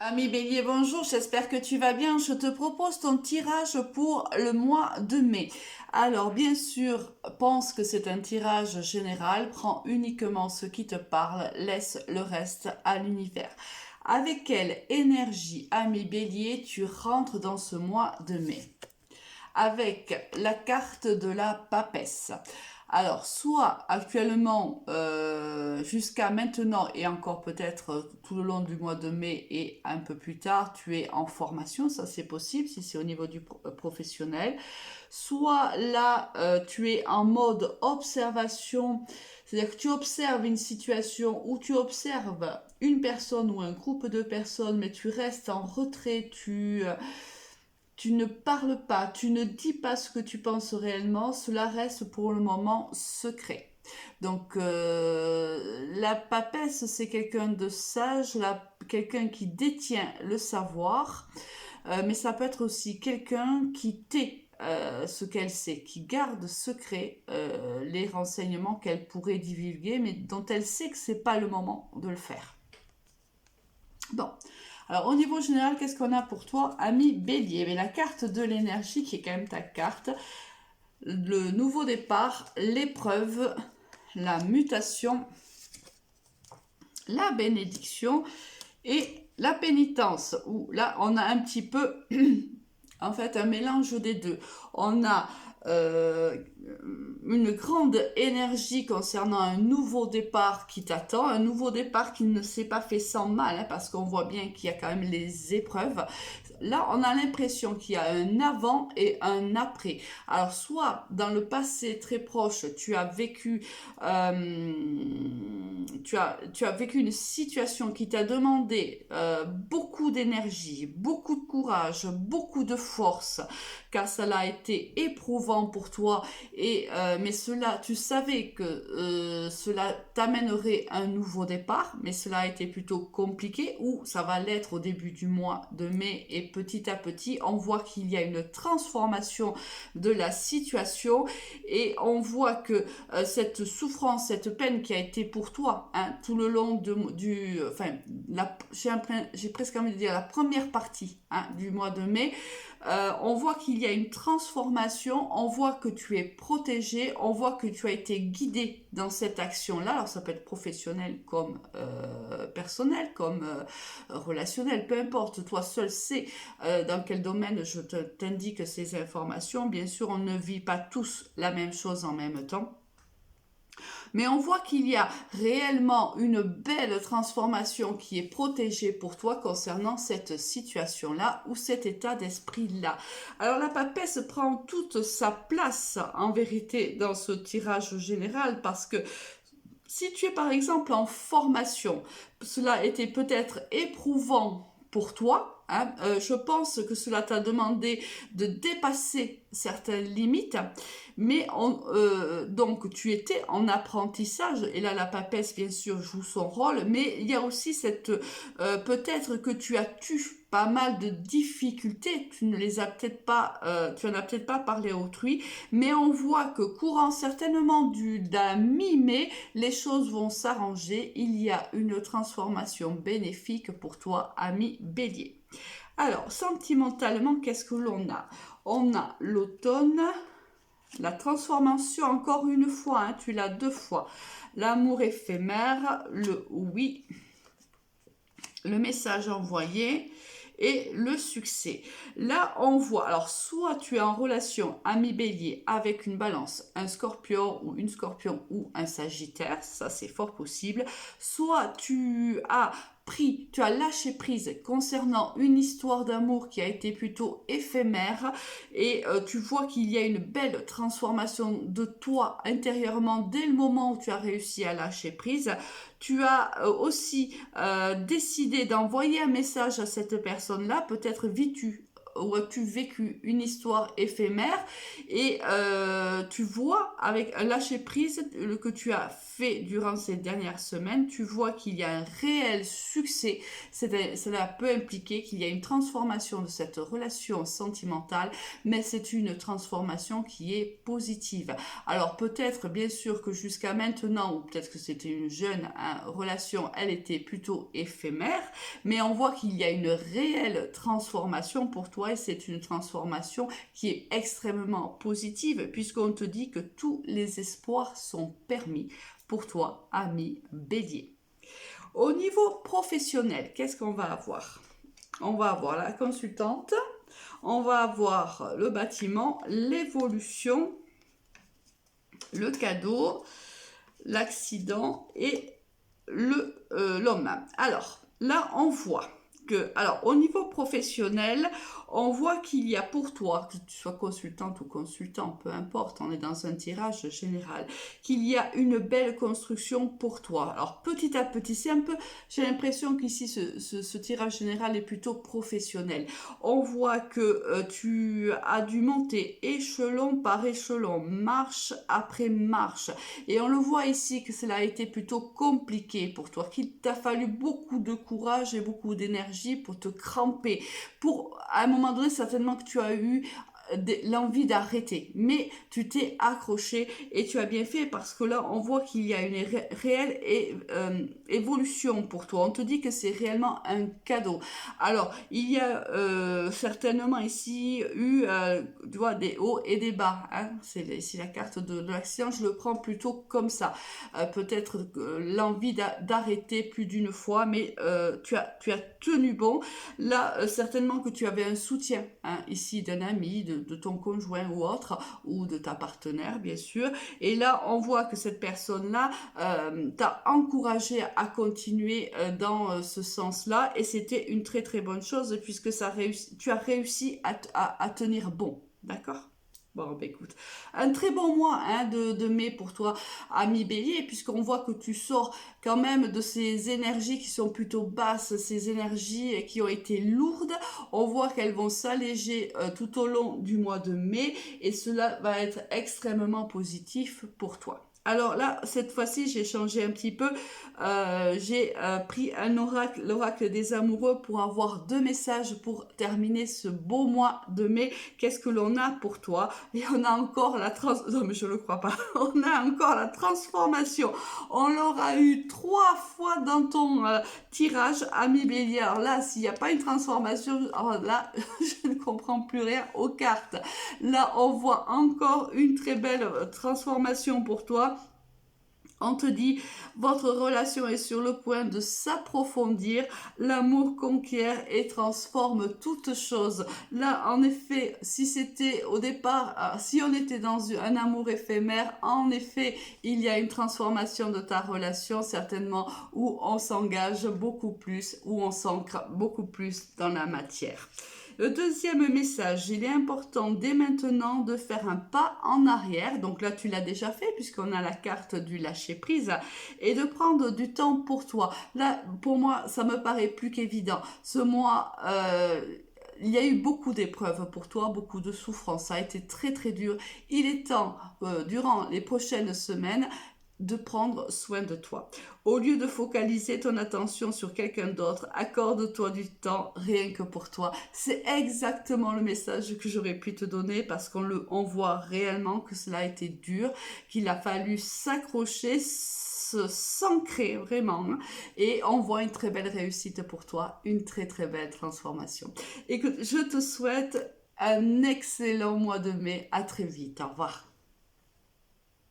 Ami Bélier, bonjour, j'espère que tu vas bien. Je te propose ton tirage pour le mois de mai. Alors, bien sûr, pense que c'est un tirage général, prends uniquement ce qui te parle, laisse le reste à l'univers. Avec quelle énergie, ami Bélier, tu rentres dans ce mois de mai? Avec la carte de la papesse. Alors, soit actuellement, jusqu'à maintenant et encore peut-être tout le long du mois de mai et un peu plus tard, tu es en formation, ça c'est possible si c'est au niveau du professionnel. Soit là, tu es en mode observation, c'est-à-dire que tu observes une situation où tu observes une personne ou un groupe de personnes, mais tu restes en retrait, tu ne parles pas, tu ne dis pas ce que tu penses réellement, cela reste pour le moment secret. Donc la papesse, c'est quelqu'un de sage, quelqu'un qui détient le savoir, mais ça peut être aussi quelqu'un qui tait ce qu'elle sait, qui garde secret les renseignements qu'elle pourrait divulguer, mais dont elle sait que c'est pas le moment de le faire. Bon, alors au niveau général, qu'est-ce qu'on a pour toi, ami Bélier? Mais la carte de l'énergie qui est quand même ta carte, le nouveau départ, l'épreuve, la mutation, la bénédiction et la pénitence, où là on a un petit peu en fait un mélange des deux. On a une grande énergie concernant un nouveau départ qui t'attend, un nouveau départ qui ne s'est pas fait sans mal, hein, parce qu'on voit bien qu'il y a quand même les épreuves. Là, on a l'impression qu'il y a un avant et un après. Alors, soit dans le passé très proche, tu as vécu une situation qui t'a demandé beaucoup d'énergie, beaucoup de courage, beaucoup de force, car cela a été éprouvant pour toi, mais cela, tu savais que cela t'amènerait un nouveau départ, mais cela a été plutôt compliqué, ou ça va l'être au début du mois de mai, et petit à petit, on voit qu'il y a une transformation de la situation, et on voit que cette souffrance, cette peine qui a été pour toi, hein, tout le long j'ai presque envie de dire la première partie, hein, du mois de mai, on voit qu'il y a une transformation, on voit que tu es protégé, on voit que tu as été guidé dans cette action-là. Alors ça peut être professionnel comme personnel, comme relationnel, peu importe, toi seul sais dans quel domaine je t'indique ces informations. Bien sûr, on ne vit pas tous la même chose en même temps. Mais on voit qu'il y a réellement une belle transformation qui est protégée pour toi concernant cette situation-là ou cet état d'esprit-là. Alors la papesse prend toute sa place en vérité dans ce tirage général parce que si tu es par exemple en formation, cela était peut-être éprouvant pour toi, hein, je pense que cela t'a demandé de dépasser certaines limites, mais donc tu étais en apprentissage, et là la papesse bien sûr joue son rôle, mais il y a aussi peut-être que tu as pas mal de difficultés, tu ne les as peut-être pas, tu en as peut-être pas parlé à autrui, mais on voit que courant certainement d'un mi-mai, les choses vont s'arranger, il y a une transformation bénéfique pour toi, ami Bélier. Alors, sentimentalement, qu'est-ce que l'on a? On a l'automne, la transformation encore une fois, hein, tu l'as deux fois. L'amour éphémère, le oui, le message envoyé et le succès. Là, on voit, alors soit tu es en relation ami Bélier avec une balance, un scorpion ou un sagittaire, ça c'est fort possible, soit tu as lâché prise concernant une histoire d'amour qui a été plutôt éphémère et tu vois qu'il y a une belle transformation de toi intérieurement dès le moment où tu as réussi à lâcher prise. Tu as aussi décidé d'envoyer un message à cette personne-là, peut-être vis-tu où as-tu vécu une histoire éphémère et tu vois avec un lâcher-prise que tu as fait durant ces dernières semaines, tu vois qu'il y a un réel succès. Cela peut impliquer qu'il y a une transformation de cette relation sentimentale, mais c'est une transformation qui est positive. Alors peut-être bien sûr que jusqu'à maintenant, ou peut-être que c'était une jeune relation, elle était plutôt éphémère, mais on voit qu'il y a une réelle transformation pour toi et c'est une transformation qui est extrêmement positive puisqu'on te dit que tous les espoirs sont permis pour toi, ami Bélier. Au niveau professionnel, qu'est-ce qu'on va avoir? On va avoir la consultante, on va avoir le bâtiment, l'évolution, le cadeau, l'accident et l'homme. Alors, là, on voit que, alors, au niveau professionnel, on voit qu'il y a pour toi, que tu sois consultante ou consultant, peu importe, on est dans un tirage général, qu'il y a une belle construction pour toi. Alors, petit à petit, c'est un peu, j'ai l'impression qu'ici, ce tirage général est plutôt professionnel. On voit que tu as dû monter échelon par échelon, marche après marche. Et on le voit ici que cela a été plutôt compliqué pour toi, qu'il t'a fallu beaucoup de courage et beaucoup d'énergie pour te cramper, pour à un moment donné certainement que tu as eu l'envie d'arrêter, mais tu t'es accroché et tu as bien fait parce que là on voit qu'il y a une réelle évolution pour toi. On te dit que c'est réellement un cadeau. Alors il y a certainement ici eu tu vois, des hauts et des bas, hein. C'est ici la carte de l'accident, je le prends plutôt comme ça. Peut-être l'envie d'arrêter plus d'une fois, mais tu as tenu bon. Là certainement que tu avais un soutien, hein, ici d'un ami, de ton conjoint ou autre, ou de ta partenaire bien sûr, et là on voit que cette personne-là t'a encouragé à continuer dans ce sens-là, et c'était une très très bonne chose puisque tu as réussi à tenir bon, d'accord? Bon, ben écoute, un très bon mois hein, de mai pour toi, ami Bélier, puisqu'on voit que tu sors quand même de ces énergies qui sont plutôt basses, ces énergies qui ont été lourdes. On voit qu'elles vont s'alléger tout au long du mois de mai et cela va être extrêmement positif pour toi. Alors là, cette fois-ci, j'ai changé un petit peu. J'ai pris un oracle, l'oracle des amoureux, pour avoir 2 messages pour terminer ce beau mois de mai. Qu'est-ce que l'on a pour toi? Et on a encore non mais je le crois pas. On a encore la transformation. On l'aura eu 3 fois dans ton tirage, ami Bélier. Alors là, s'il n'y a pas une transformation, alors là, je ne comprends plus rien aux cartes. Là, on voit encore une très belle transformation pour toi. On te dit, votre relation est sur le point de s'approfondir, l'amour conquiert et transforme toute chose. Là, en effet, si c'était au départ, si on était dans un amour éphémère, en effet, il y a une transformation de ta relation, certainement, où on s'engage beaucoup plus, où on s'ancre beaucoup plus dans la matière. Le deuxième message, il est important dès maintenant de faire un pas en arrière. Donc là, tu l'as déjà fait puisqu'on a la carte du lâcher-prise et de prendre du temps pour toi. Là, pour moi, ça me paraît plus qu'évident. Ce mois, il y a eu beaucoup d'épreuves pour toi, beaucoup de souffrances. Ça a été très très dur. Il est temps, durant les prochaines semaines, de prendre soin de toi. Au lieu de focaliser ton attention sur quelqu'un d'autre, accorde-toi du temps rien que pour toi. C'est exactement le message que j'aurais pu te donner parce qu'on voit réellement que cela a été dur, qu'il a fallu s'accrocher, s'ancrer vraiment, et on voit une très belle réussite pour toi, une très très belle transformation. Écoute, je te souhaite un excellent mois de mai. À très vite. Au revoir.